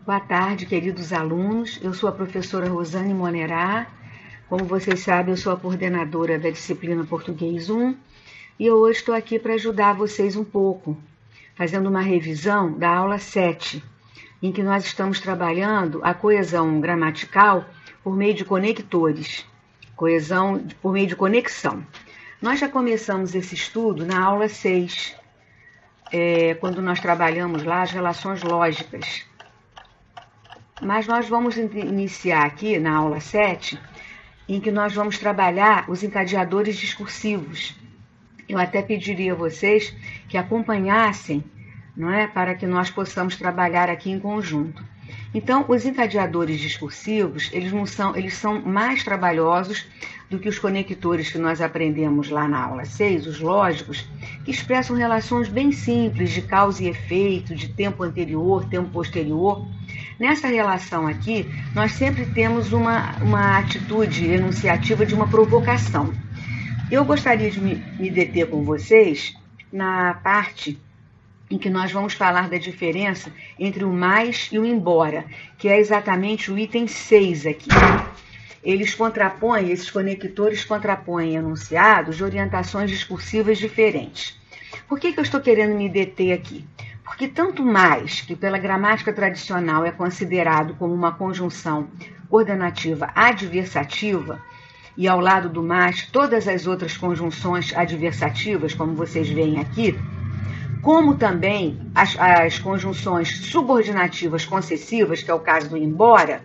Boa tarde, queridos alunos. Eu sou a professora Rosane Monerá. Como vocês sabem, eu sou a coordenadora da disciplina Português 1 e eu hoje estou aqui para ajudar vocês um pouco, fazendo uma revisão da aula 7, em que nós estamos trabalhando a coesão gramatical por meio de conectores, coesão por meio de conexão. Nós já começamos esse estudo na aula 6, quando nós trabalhamos lá as relações lógicas. Mas nós vamos iniciar aqui na aula 7, em que nós vamos trabalhar os encadeadores discursivos. Eu até pediria a vocês que acompanhassem, não é, para que nós possamos trabalhar aqui em conjunto. Então, os encadeadores discursivos, eles são mais trabalhosos do que os conectores que nós aprendemos lá na aula 6, os lógicos, que expressam relações bem simples de causa e efeito, de tempo anterior, tempo posterior. Nessa relação aqui, nós sempre temos uma atitude enunciativa de uma provocação. Eu gostaria de me deter com vocês na parte em que nós vamos falar da diferença entre o mais e o embora, que é exatamente o item 6 aqui. Esses conectores contrapõem enunciados de orientações discursivas diferentes. Por que eu estou querendo me deter aqui? Porque tanto mais que pela gramática tradicional é considerado como uma conjunção coordenativa adversativa, e ao lado do mais todas as outras conjunções adversativas, como vocês veem aqui, como também as conjunções subordinativas concessivas, que é o caso do embora,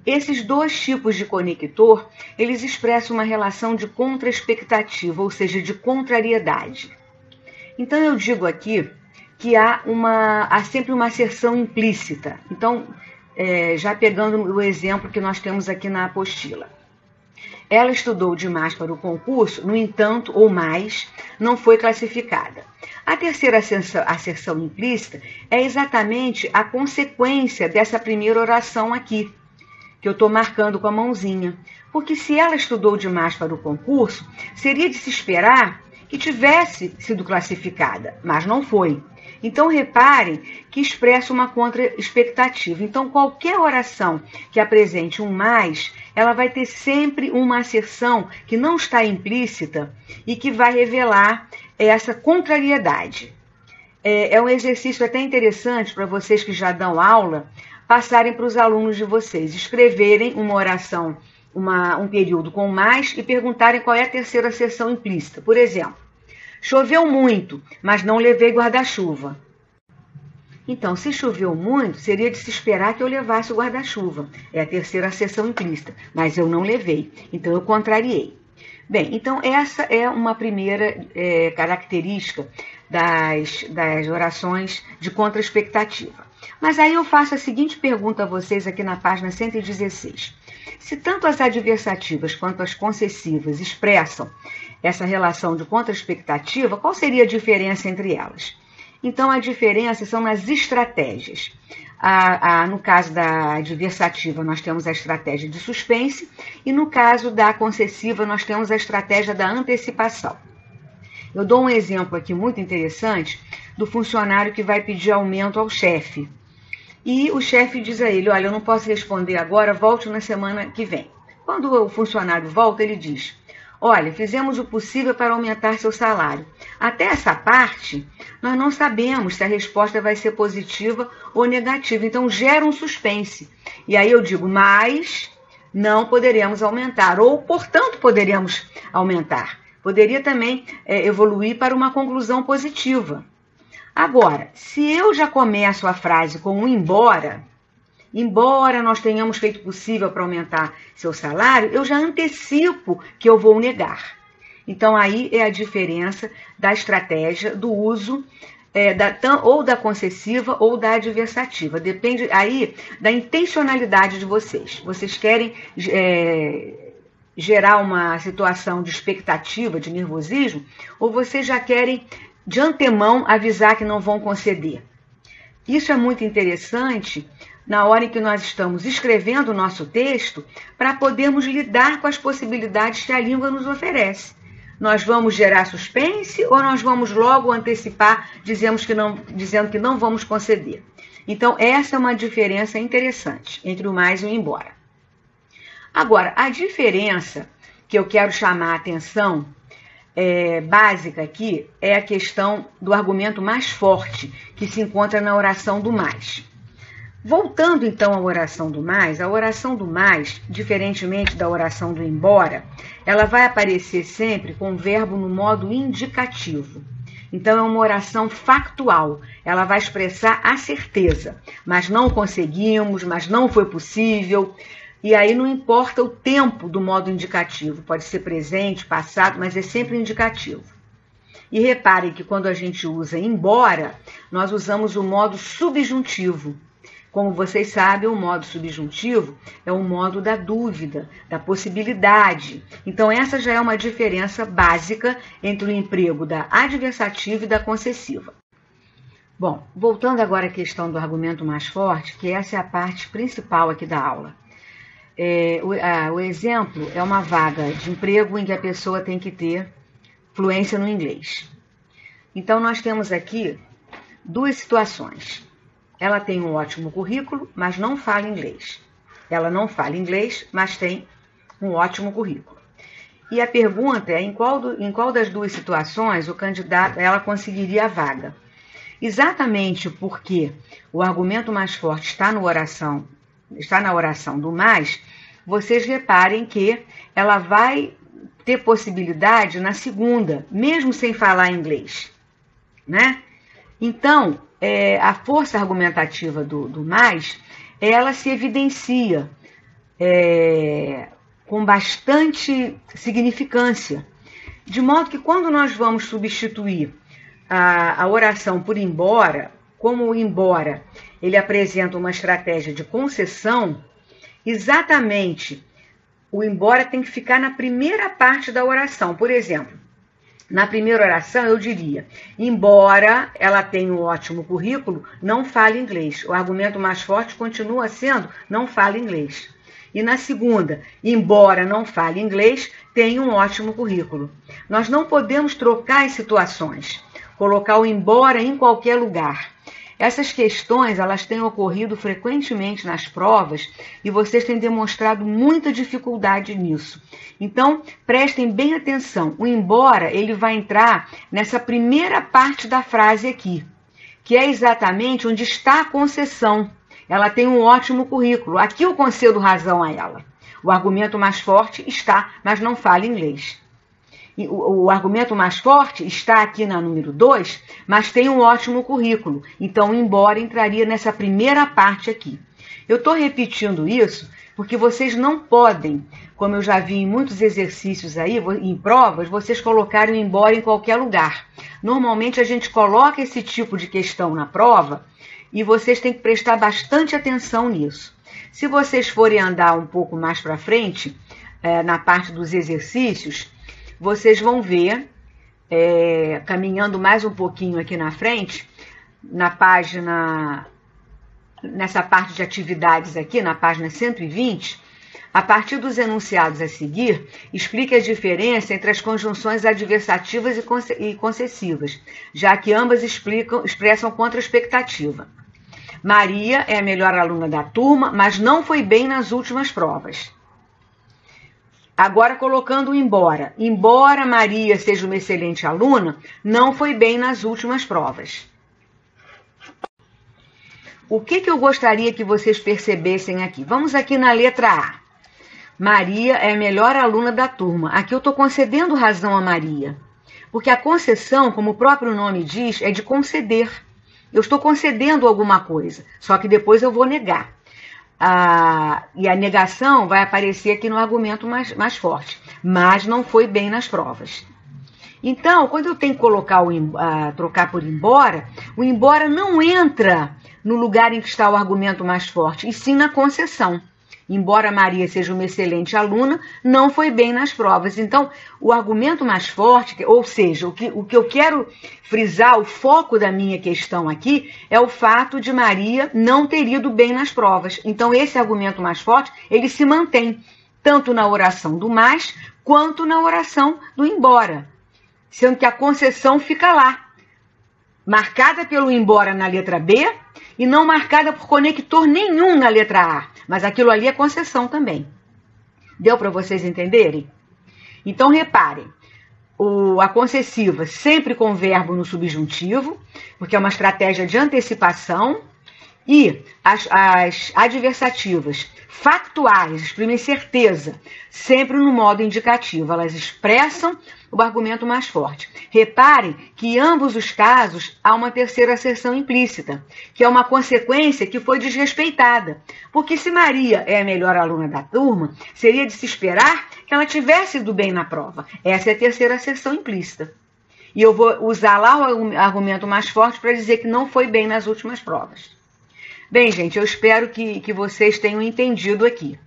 esses dois tipos de conector, eles expressam uma relação de contra-expectativa, ou seja, de contrariedade. Então eu digo aqui que há sempre uma asserção implícita. Então, já pegando o exemplo que nós temos aqui na apostila. Ela estudou demais para o concurso, no entanto, ou mais, não foi classificada. A terceira asserção implícita é exatamente a consequência dessa primeira oração aqui, que eu estou marcando com a mãozinha. Porque se ela estudou demais para o concurso, seria de se esperar que tivesse sido classificada, mas não foi. Então, reparem que expressa uma contra-expectativa. Então, qualquer oração que apresente um mais, ela vai ter sempre uma asserção que não está implícita e que vai revelar essa contrariedade. É um exercício até interessante para vocês que já dão aula, passarem para os alunos de vocês, escreverem uma oração, um período com mais e perguntarem qual é a terceira asserção implícita. Por exemplo, choveu muito, mas não levei guarda-chuva. Então, se choveu muito, seria de se esperar que eu levasse o guarda-chuva. É a terceira asserção implícita, mas eu não levei, então eu contrariei. Bem, então essa é uma primeira característica das orações de contra-expectativa. Mas aí eu faço a seguinte pergunta a vocês aqui na página 116. Se tanto as adversativas quanto as concessivas expressam essa relação de contra-expectativa, qual seria a diferença entre elas? Então, a diferença são nas estratégias. No caso da adversativa, nós temos a estratégia de suspense, e no caso da concessiva, nós temos a estratégia da antecipação. Eu dou um exemplo aqui muito interessante do funcionário que vai pedir aumento ao chefe. E o chefe diz a ele, olha, eu não posso responder agora, volte na semana que vem. Quando o funcionário volta, ele diz, olha, fizemos o possível para aumentar seu salário. Até essa parte, nós não sabemos se a resposta vai ser positiva ou negativa. Então, gera um suspense. E aí eu digo, mas não poderemos aumentar. Ou, portanto, poderíamos aumentar. Poderia também evoluir para uma conclusão positiva. Agora, se eu já começo a frase com um embora nós tenhamos feito possível para aumentar seu salário, eu já antecipo que eu vou negar. Então, aí é a diferença da estratégia, do uso ou da concessiva ou da adversativa. Depende aí da intencionalidade de vocês. Vocês querem gerar uma situação de expectativa, de nervosismo, ou vocês já querem, de antemão, avisar que não vão conceder? Isso é muito interessante na hora em que nós estamos escrevendo o nosso texto, para podermos lidar com as possibilidades que a língua nos oferece. Nós vamos gerar suspense ou nós vamos logo antecipar, dizendo que não vamos conceder? Então, essa é uma diferença interessante entre o mais e o embora. Agora, a diferença que eu quero chamar a atenção básica aqui é a questão do argumento mais forte que se encontra na oração do mais. Voltando então à oração do mais, a oração do mais, diferentemente da oração do embora, ela vai aparecer sempre com o verbo no modo indicativo. Então é uma oração factual, ela vai expressar a certeza, mas não conseguimos, mas não foi possível. E aí não importa o tempo do modo indicativo, pode ser presente, passado, mas é sempre indicativo. E reparem que quando a gente usa embora, nós usamos o modo subjuntivo. Como vocês sabem, o modo subjuntivo é o modo da dúvida, da possibilidade. Então, essa já é uma diferença básica entre o emprego da adversativa e da concessiva. Bom, voltando agora à questão do argumento mais forte, que essa é a parte principal aqui da aula. O exemplo é uma vaga de emprego em que a pessoa tem que ter fluência no inglês. Então, nós temos aqui duas situações. Ela tem um ótimo currículo, mas não fala inglês. Ela não fala inglês, mas tem um ótimo currículo. E a pergunta é em qual das duas situações ela conseguiria a vaga. Exatamente porque o argumento mais forte está na oração do mais, vocês reparem que ela vai ter possibilidade na segunda, mesmo sem falar inglês, né? Então, a força argumentativa do mais, ela se evidencia com bastante significância, de modo que quando nós vamos substituir a oração por embora, como o embora ele apresenta uma estratégia de concessão, exatamente o embora tem que ficar na primeira parte da oração. Por exemplo, na primeira oração eu diria, embora ela tenha um ótimo currículo, não fale inglês. O argumento mais forte continua sendo, não fale inglês. E na segunda, embora não fale inglês, tem um ótimo currículo. Nós não podemos trocar as situações, colocar o embora em qualquer lugar. Essas questões, elas têm ocorrido frequentemente nas provas e vocês têm demonstrado muita dificuldade nisso. Então, prestem bem atenção. O embora, ele vai entrar nessa primeira parte da frase aqui, que é exatamente onde está a concessão. Ela tem um ótimo currículo. Aqui eu concedo razão a ela. O argumento mais forte está, mas não fala inglês. O argumento mais forte está aqui na número 2, mas tem um ótimo currículo. Então, embora entraria nessa primeira parte aqui. Eu estou repetindo isso porque vocês não podem, como eu já vi em muitos exercícios aí, em provas, vocês colocarem o embora em qualquer lugar. Normalmente a gente coloca esse tipo de questão na prova e vocês têm que prestar bastante atenção nisso. Se vocês forem andar um pouco mais para frente, na parte dos exercícios, vocês vão ver, caminhando mais um pouquinho aqui na frente, nessa parte de atividades aqui, na página 120, a partir dos enunciados a seguir, explique a diferença entre as conjunções adversativas e concessivas, já que ambas expressam contra-expectativa. Maria é a melhor aluna da turma, mas não foi bem nas últimas provas. Agora colocando o embora. Embora Maria seja uma excelente aluna, não foi bem nas últimas provas. O que eu gostaria que vocês percebessem aqui? Vamos aqui na letra A. Maria é a melhor aluna da turma. Aqui eu estou concedendo razão a Maria. Porque a concessão, como o próprio nome diz, é de conceder. Eu estou concedendo alguma coisa, só que depois eu vou negar. E a negação vai aparecer aqui no argumento mais forte, mas não foi bem nas provas. Então, quando eu tenho que colocar trocar por embora, o embora não entra no lugar em que está o argumento mais forte, e sim na concessão. Embora Maria seja uma excelente aluna, não foi bem nas provas. Então, o argumento mais forte, ou seja, o que eu quero frisar, o foco da minha questão aqui, é o fato de Maria não ter ido bem nas provas. Então, esse argumento mais forte, ele se mantém, tanto na oração do mais, quanto na oração do embora. Sendo que a concessão fica lá, marcada pelo embora na letra B, e não marcada por conector nenhum na letra A, mas aquilo ali é concessão também. Deu para vocês entenderem? Então, reparem, a concessiva sempre com verbo no subjuntivo, porque é uma estratégia de antecipação, e as adversativas factuais, exprimem certeza, sempre no modo indicativo, elas expressam o argumento mais forte. Reparem que em ambos os casos há uma terceira aserção implícita, que é uma consequência que foi desrespeitada, porque se Maria é a melhor aluna da turma, seria de se esperar que ela tivesse ido bem na prova. Essa é a terceira aserção implícita. E eu vou usar lá o argumento mais forte para dizer que não foi bem nas últimas provas. Bem, gente, eu espero que vocês tenham entendido aqui.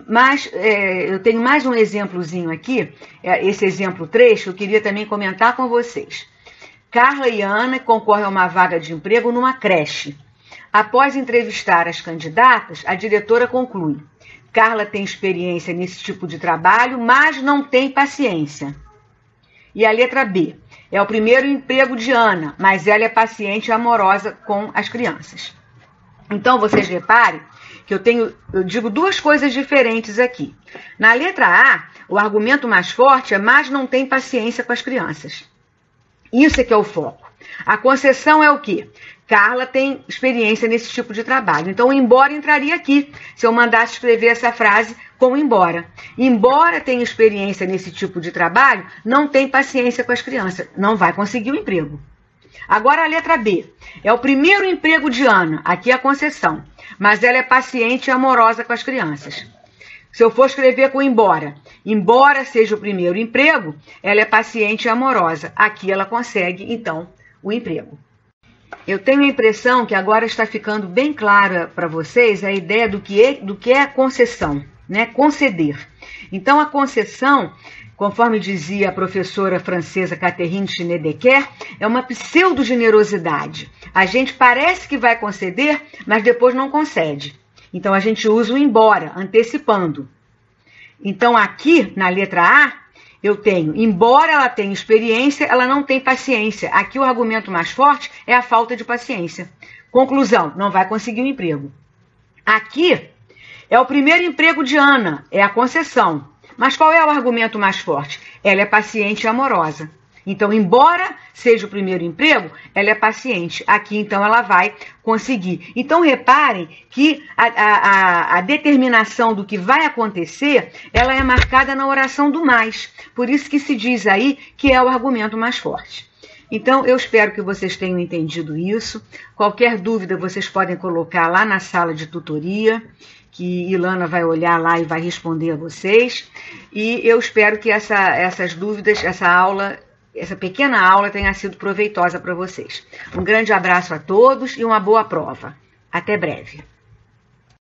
Mas eu tenho mais um exemplozinho aqui, esse exemplo 3, que eu queria também comentar com vocês. Carla e Ana concorrem a uma vaga de emprego numa creche. Após entrevistar as candidatas, a diretora conclui: Carla tem experiência nesse tipo de trabalho, mas não tem paciência. E a letra B: é o primeiro emprego de Ana, mas ela é paciente e amorosa com as crianças. Então, vocês reparem que eu digo duas coisas diferentes aqui. Na letra A, o argumento mais forte é mas não tem paciência com as crianças. Isso é que é o foco. A concessão é o quê? Carla tem experiência nesse tipo de trabalho. Então, embora entraria aqui, se eu mandasse escrever essa frase com embora. Embora tenha experiência nesse tipo de trabalho, não tem paciência com as crianças. Não vai conseguir o emprego. Agora a letra B. É o primeiro emprego de Ana, aqui é a concessão, mas ela é paciente e amorosa com as crianças. Se eu for escrever com embora seja o primeiro emprego, ela é paciente e amorosa. Aqui ela consegue, então, o emprego. Eu tenho a impressão que agora está ficando bem clara para vocês a ideia do que é concessão, né? Conceder. Então, a concessão, conforme dizia a professora francesa Catherine Schneidecker, é uma pseudo-generosidade. A gente parece que vai conceder, mas depois não concede. Então, a gente usa o embora, antecipando. Então, aqui, na letra A, eu tenho, embora ela tenha experiência, ela não tem paciência. Aqui, o argumento mais forte é a falta de paciência. Conclusão, não vai conseguir um emprego. Aqui, é o primeiro emprego de Ana, é a concessão. Mas qual é o argumento mais forte? Ela é paciente e amorosa. Então, embora seja o primeiro emprego, ela é paciente. Aqui, então, ela vai conseguir. Então, reparem que a determinação do que vai acontecer, ela é marcada na oração do mais. Por isso que se diz aí que é o argumento mais forte. Então, eu espero que vocês tenham entendido isso. Qualquer dúvida, vocês podem colocar lá na sala de tutoria, que Ilana vai olhar lá e vai responder a vocês. E eu espero que essas dúvidas, essa pequena aula tenha sido proveitosa para vocês. Um grande abraço a todos e uma boa prova. Até breve.